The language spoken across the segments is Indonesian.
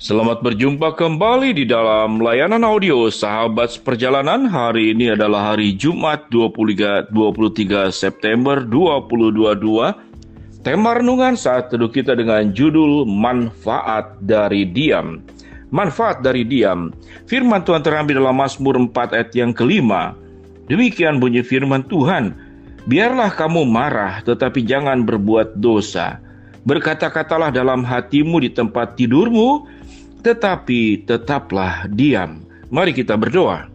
Selamat berjumpa kembali di dalam layanan audio Sahabat Seperjalanan. Hari ini adalah hari Jumat 23 September 2022. Tema renungan saat teduh kita dengan judul Manfaat dari Diam. Manfaat dari diam. Firman Tuhan terambil dalam Mazmur 4 ayat yang kelima. Demikian bunyi firman Tuhan, biarlah kamu marah tetapi jangan berbuat dosa. Berkata-katalah dalam hatimu di tempat tidurmu, tetapi tetaplah diam. Mari kita berdoa.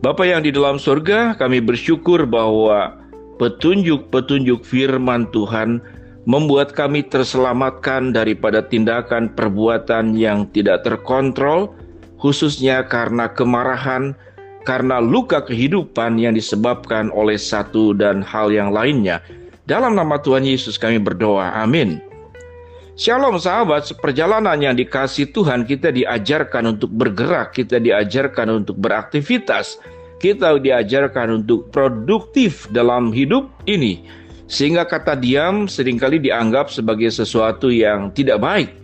Bapa yang di dalam surga, kami bersyukur bahwa petunjuk-petunjuk firman Tuhan membuat kami terselamatkan daripada tindakan perbuatan yang tidak terkontrol, khususnya karena kemarahan, karena luka kehidupan yang disebabkan oleh satu dan hal yang lainnya. Dalam nama Tuhan Yesus kami berdoa, amin. Shalom sahabat seperjalanan yang dikasihi Tuhan, kita diajarkan untuk bergerak, kita diajarkan untuk beraktivitas, kita diajarkan untuk produktif dalam hidup ini. Sehingga kata diam seringkali dianggap sebagai sesuatu yang tidak baik.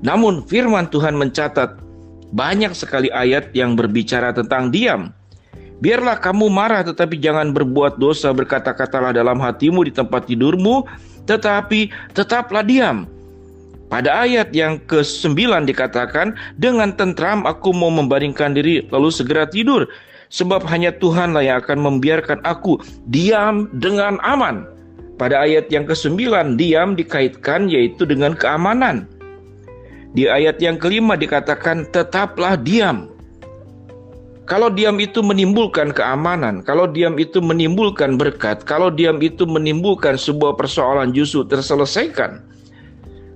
Namun firman Tuhan mencatat banyak sekali ayat yang berbicara tentang diam. Biarlah kamu marah tetapi jangan berbuat dosa, berkata-katalah dalam hatimu di tempat tidurmu, tetapi tetaplah diam. Pada ayat yang ke-9 dikatakan, dengan tentram aku mau membaringkan diri lalu segera tidur, sebab hanya Tuhanlah yang akan membiarkan aku diam dengan aman. Pada ayat yang ke-9 diam dikaitkan yaitu dengan keamanan. Di ayat yang kelima dikatakan tetaplah diam. Kalau diam itu menimbulkan keamanan, kalau diam itu menimbulkan berkat, kalau diam itu menimbulkan sebuah persoalan justru terselesaikan,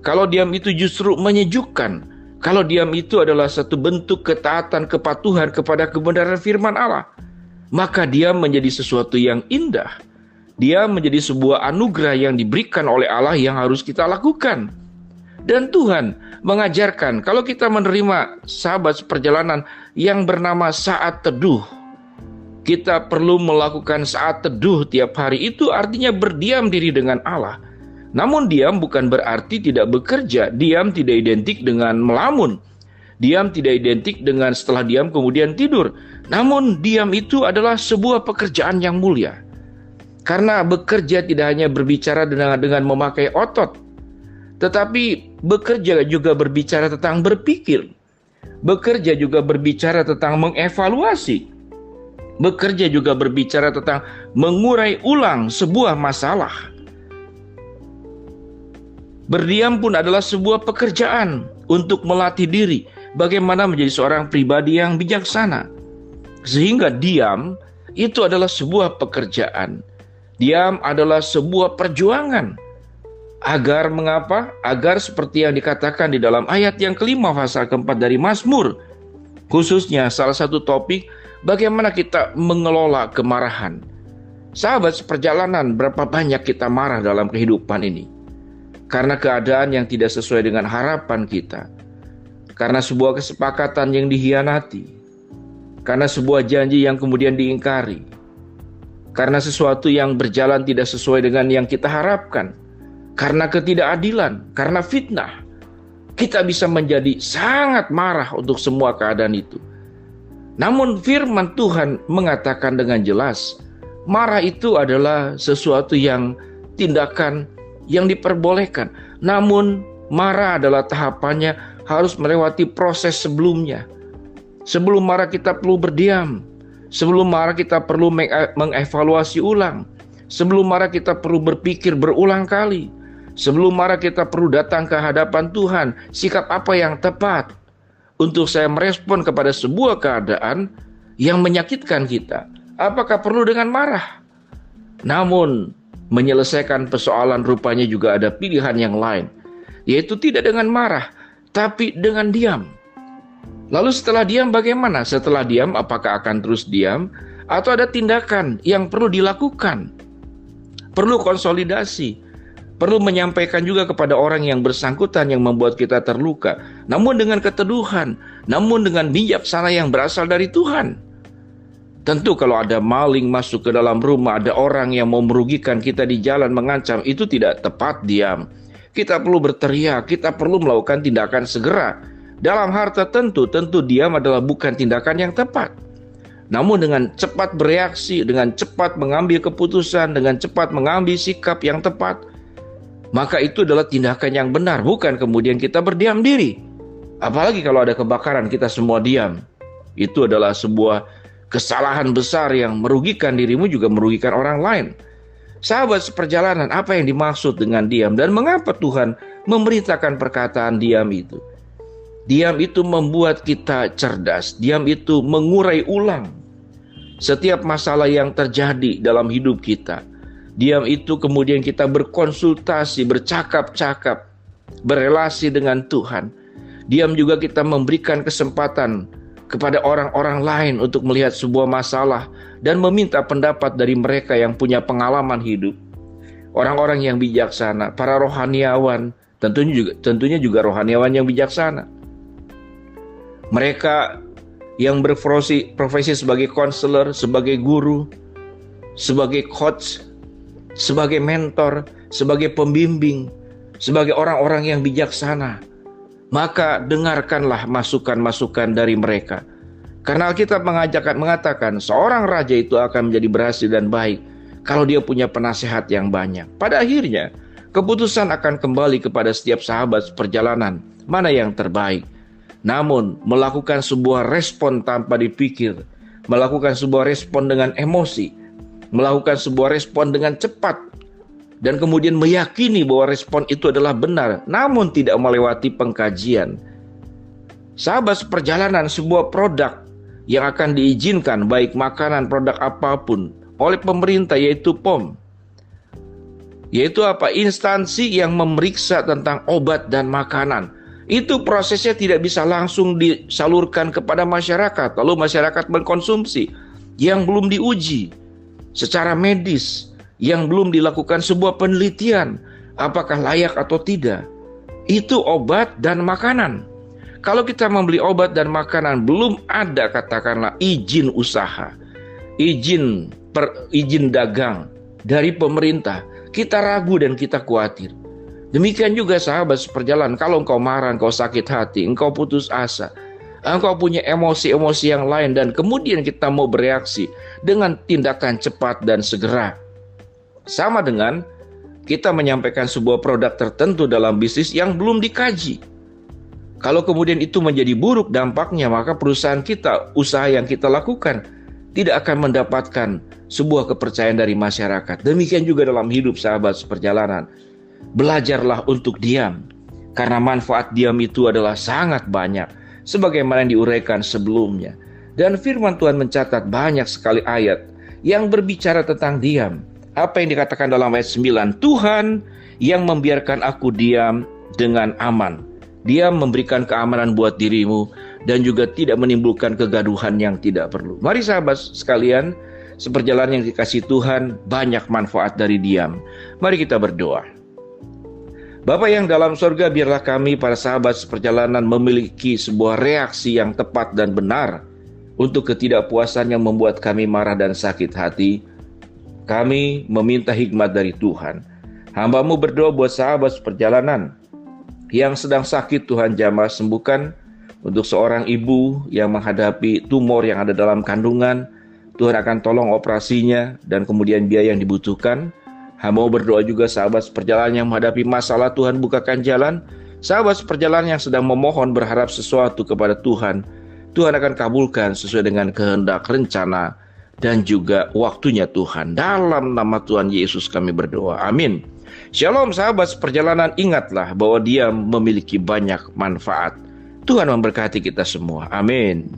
kalau diam itu justru menyejukkan, kalau diam itu adalah satu bentuk ketaatan, kepatuhan kepada kebenaran firman Allah, maka diam menjadi sesuatu yang indah. Diam menjadi sebuah anugerah yang diberikan oleh Allah yang harus kita lakukan. Dan Tuhan mengajarkan kalau kita menerima sahabat seperjalanan yang bernama saat teduh, kita perlu melakukan saat teduh tiap hari. Itu artinya berdiam diri dengan Allah. Namun diam bukan berarti tidak bekerja. Diam tidak identik dengan melamun. Diam tidak identik dengan setelah diam kemudian tidur. Namun diam itu adalah sebuah pekerjaan yang mulia. Karena bekerja tidak hanya berbicara dengan memakai otot, tetapi bekerja juga berbicara tentang berpikir. Bekerja juga berbicara tentang mengevaluasi. Bekerja juga berbicara tentang mengurai ulang sebuah masalah. Berdiam pun adalah sebuah pekerjaan untuk melatih diri bagaimana menjadi seorang pribadi yang bijaksana. Sehingga diam itu adalah sebuah pekerjaan. Diam adalah sebuah perjuangan. Agar mengapa? Agar seperti yang dikatakan di dalam ayat yang kelima pasal keempat dari Mazmur. Khususnya salah satu topik bagaimana kita mengelola kemarahan. Sahabat seperjalanan, berapa banyak kita marah dalam kehidupan ini? Karena keadaan yang tidak sesuai dengan harapan kita. Karena sebuah kesepakatan yang dikhianati. Karena sebuah janji yang kemudian diingkari. Karena sesuatu yang berjalan tidak sesuai dengan yang kita harapkan. Karena ketidakadilan, karena fitnah. Kita bisa menjadi sangat marah untuk semua keadaan itu. Namun firman Tuhan mengatakan dengan jelas, marah itu adalah sesuatu yang tindakan yang diperbolehkan. Namun marah adalah tahapannya harus melewati proses sebelumnya. Sebelum marah kita perlu berdiam. Sebelum marah kita perlu mengevaluasi ulang. Sebelum marah kita perlu berpikir berulang kali. Sebelum marah kita perlu datang ke hadapan Tuhan. Sikap apa yang tepat untuk saya merespon kepada sebuah keadaan yang menyakitkan kita? Apakah perlu dengan marah? Namun menyelesaikan persoalan rupanya juga ada pilihan yang lain, yaitu tidak dengan marah, tapi dengan diam. Lalu setelah diam bagaimana? Setelah diam apakah akan terus diam? Atau ada tindakan yang perlu dilakukan? Perlu konsolidasi, perlu menyampaikan juga kepada orang yang bersangkutan yang membuat kita terluka. Namun dengan keteduhan, namun dengan bijaksana yang berasal dari Tuhan. Tentu kalau ada maling masuk ke dalam rumah, ada orang yang mau merugikan kita di jalan mengancam, itu tidak tepat diam. Kita perlu berteriak, kita perlu melakukan tindakan segera. Dalam hal tertentu, tentu diam adalah bukan tindakan yang tepat. Namun dengan cepat bereaksi, dengan cepat mengambil keputusan, dengan cepat mengambil sikap yang tepat, maka itu adalah tindakan yang benar, bukan kemudian kita berdiam diri. Apalagi kalau ada kebakaran, kita semua diam. Itu adalah sebuah kesalahan besar yang merugikan dirimu juga merugikan orang lain. Sahabat seperjalanan, apa yang dimaksud dengan diam dan mengapa Tuhan memerintahkan perkataan diam itu? Diam itu membuat kita cerdas. Diam itu mengurai ulang setiap masalah yang terjadi dalam hidup kita. Diam itu kemudian kita berkonsultasi, bercakap-cakap, berelasi dengan Tuhan. Diam juga kita memberikan kesempatan kepada orang-orang lain untuk melihat sebuah masalah dan meminta pendapat dari mereka yang punya pengalaman hidup. Orang-orang yang bijaksana, para rohaniawan, tentunya juga rohaniawan yang bijaksana. Mereka yang berprofesi sebagai konselor, sebagai guru, sebagai coach, sebagai mentor, sebagai pembimbing, sebagai orang-orang yang bijaksana. Maka dengarkanlah masukan-masukan dari mereka. Karena Alkitab mengatakan seorang raja itu akan menjadi berhasil dan baik kalau dia punya penasehat yang banyak. Pada akhirnya, keputusan akan kembali kepada setiap sahabat perjalanan mana yang terbaik. Namun, melakukan sebuah respon tanpa dipikir, melakukan sebuah respon dengan emosi, melakukan sebuah respon dengan cepat, dan kemudian meyakini bahwa respon itu adalah benar, namun tidak melewati pengkajian. Sahabat seperjalanan, sebuah produk yang akan diizinkan, baik makanan, produk apapun, oleh pemerintah, yaitu POM. Yaitu apa? Instansi yang memeriksa tentang obat dan makanan. Itu prosesnya tidak bisa langsung disalurkan kepada masyarakat, lalu masyarakat mengkonsumsi yang belum diuji secara medis, yang belum dilakukan sebuah penelitian apakah layak atau tidak. Itu obat dan makanan. Kalau kita membeli obat dan makanan belum ada katakanlah izin usaha, izin dagang dari pemerintah, kita ragu dan kita khawatir. Demikian juga sahabat seperjalanan, kalau engkau marah, engkau sakit hati, engkau putus asa, engkau punya emosi-emosi yang lain, dan kemudian kita mau bereaksi dengan tindakan cepat dan segera. Sama dengan kita menyampaikan sebuah produk tertentu dalam bisnis yang belum dikaji. Kalau kemudian itu menjadi buruk dampaknya, maka perusahaan kita, usaha yang kita lakukan, tidak akan mendapatkan sebuah kepercayaan dari masyarakat. Demikian juga dalam hidup sahabat seperjalanan. Belajarlah untuk diam, karena manfaat diam itu adalah sangat banyak, sebagaimana yang diuraikan sebelumnya. Dan firman Tuhan mencatat banyak sekali ayat yang berbicara tentang diam. Apa yang dikatakan dalam ayat 9? Tuhan yang membiarkan aku diam dengan aman. Dia memberikan keamanan buat dirimu dan juga tidak menimbulkan kegaduhan yang tidak perlu. Mari sahabat sekalian, seperjalanan yang dikasih Tuhan, banyak manfaat dari diam. Mari kita berdoa. Bapa yang dalam sorga, biarlah kami para sahabat seperjalanan memiliki sebuah reaksi yang tepat dan benar untuk ketidakpuasan yang membuat kami marah dan sakit hati. Kami meminta hikmat dari Tuhan. Hamba-Mu berdoa buat sahabat seperjalanan yang sedang sakit, Tuhan jamah sembuhkan. Untuk seorang ibu yang menghadapi tumor yang ada dalam kandungan, Tuhan akan tolong operasinya dan kemudian biaya yang dibutuhkan. Hamba berdoa juga sahabat seperjalanan yang menghadapi masalah, Tuhan bukakan jalan. Sahabat seperjalanan yang sedang memohon berharap sesuatu kepada Tuhan, Tuhan akan kabulkan sesuai dengan kehendak, rencana, dan juga waktunya Tuhan. Dalam nama Tuhan Yesus kami berdoa. Amin. Shalom sahabat seperjalanan, ingatlah bahwa dia memiliki banyak manfaat. Tuhan memberkati kita semua. Amin.